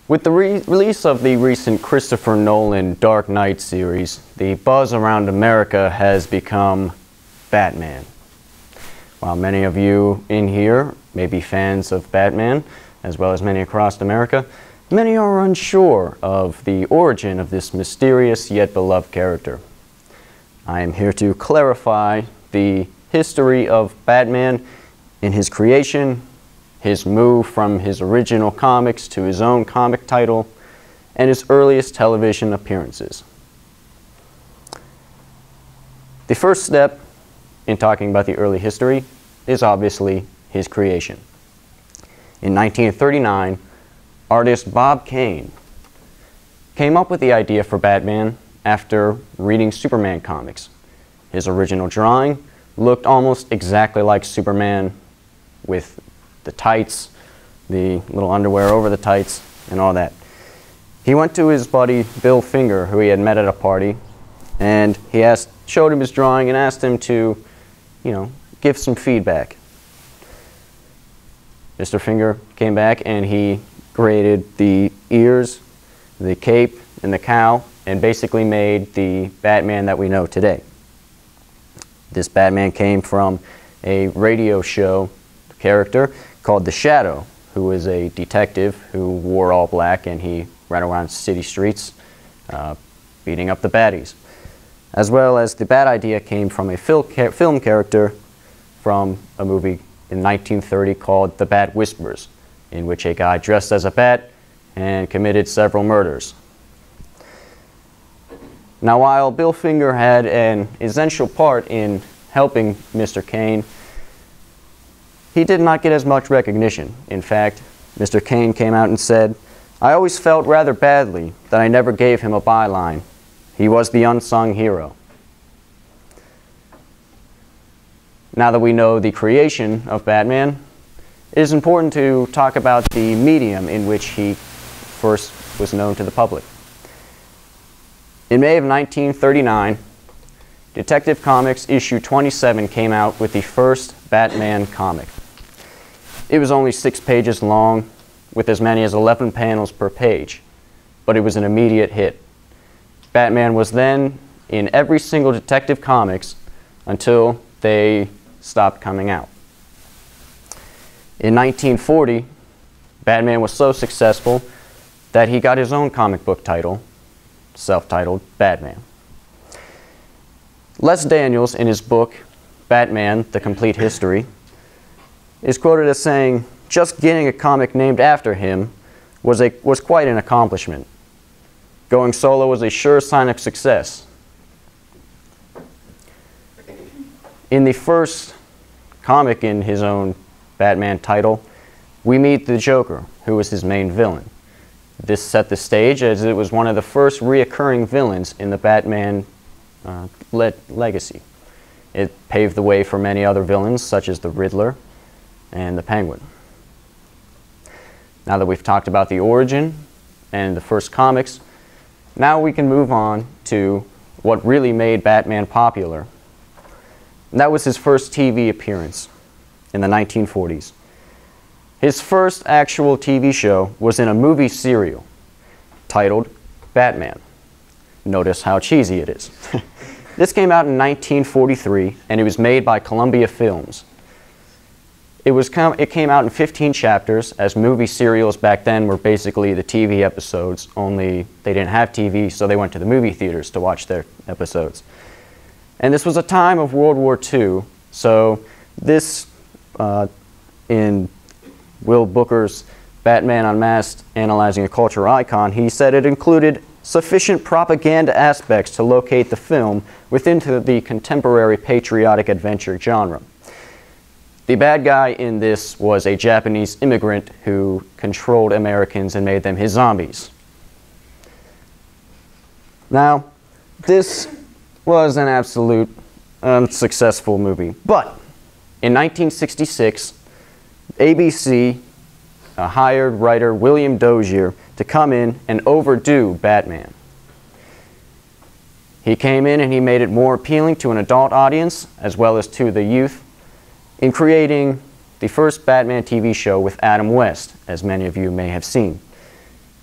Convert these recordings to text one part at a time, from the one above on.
With the release of the recent Christopher Nolan Dark Knight series, the buzz around America has become Batman. While many of you in here may be fans of Batman, as well as many across America, many are unsure of the origin of this mysterious yet beloved character. I am here to clarify the history of Batman in his creation, his move from his original comics to his own comic title, and his earliest television appearances. The first step in talking about the early history is obviously his creation. In 1939, artist Bob Kane came up with the idea for Batman after reading Superman comics. His original drawing looked almost exactly like Superman, with the tights, the little underwear over the tights, and all that. He went to his buddy Bill Finger, who he had met at a party, and he showed him his drawing and asked him to, give some feedback. Mr. Finger came back and he created the ears, the cape, and the cowl, and basically made the Batman that we know today. This Batman came from a radio show character called The Shadow, who was a detective who wore all black and he ran around city streets beating up the baddies. As well as the Bat idea came from a film character from a movie in 1930 called The Bat Whispers, in which a guy dressed as a bat and committed several murders. Now, while Bill Finger had an essential part in helping Mr. Kane, he did not get as much recognition. In fact, Mr. Kane came out and said, "I always felt rather badly that I never gave him a byline. He was the unsung hero." Now that we know the creation of Batman, it is important to talk about the medium in which he first was known to the public. In May of 1939, Detective Comics issue 27 came out with the first Batman comic. It was only 6 pages long, with as many as 11 panels per page, but it was an immediate hit. Batman was then in every single Detective Comics until they stopped coming out. In 1940, Batman was so successful that he got his own comic book title, self-titled Batman. Les Daniels, in his book, Batman, The Complete History, is quoted as saying, "Just getting a comic named after him was quite an accomplishment. Going solo was a sure sign of success." In the first comic in his own Batman title, we meet the Joker, who was his main villain. This set the stage as it was one of the first reoccurring villains in the Batman legacy. It paved the way for many other villains, such as the Riddler and the Penguin. Now that we've talked about the origin and the first comics, now we can move on to what really made Batman popular. And that was his first TV appearance in the 1940s. His first actual TV show was in a movie serial titled Batman. Notice how cheesy it is. This came out in 1943, and it was made by Columbia Films. It came out in 15 chapters, as movie serials back then were basically the TV episodes, only they didn't have TV, so they went to the movie theaters to watch their episodes. And this was a time of World War II, so this, in Will Booker's Batman Unmasked, Analyzing a Cultural Icon, he said it included sufficient propaganda aspects to locate the film within the contemporary patriotic adventure genre. The bad guy in this was a Japanese immigrant who controlled Americans and made them his zombies. Now, this was an absolute unsuccessful movie, but in 1966, ABC hired writer William Dozier to come in and overdo Batman. He came in and he made it more appealing to an adult audience as well as to the youth in creating the first Batman TV show with Adam West, as many of you may have seen.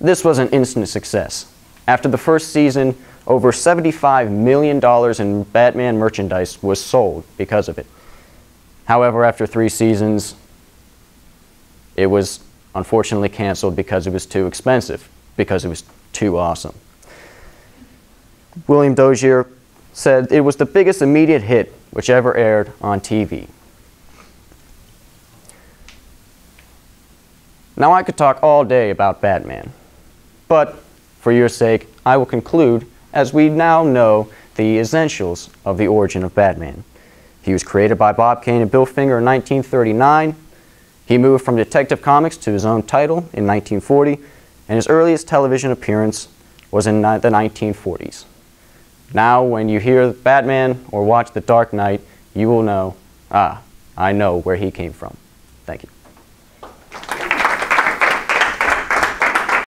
This was an instant success. After the first season, over $75 million in Batman merchandise was sold because of it. However, after 3 seasons, it was unfortunately canceled because it was too expensive, because it was too awesome. William Dozier said it was the biggest immediate hit which ever aired on TV. Now I could talk all day about Batman, but for your sake, I will conclude as we now know the essentials of the origin of Batman. He was created by Bob Kane and Bill Finger in 1939. He moved from Detective Comics to his own title in 1940, and his earliest television appearance was in the 1940s. Now, when you hear Batman or watch The Dark Knight, you will know, I know where he came from.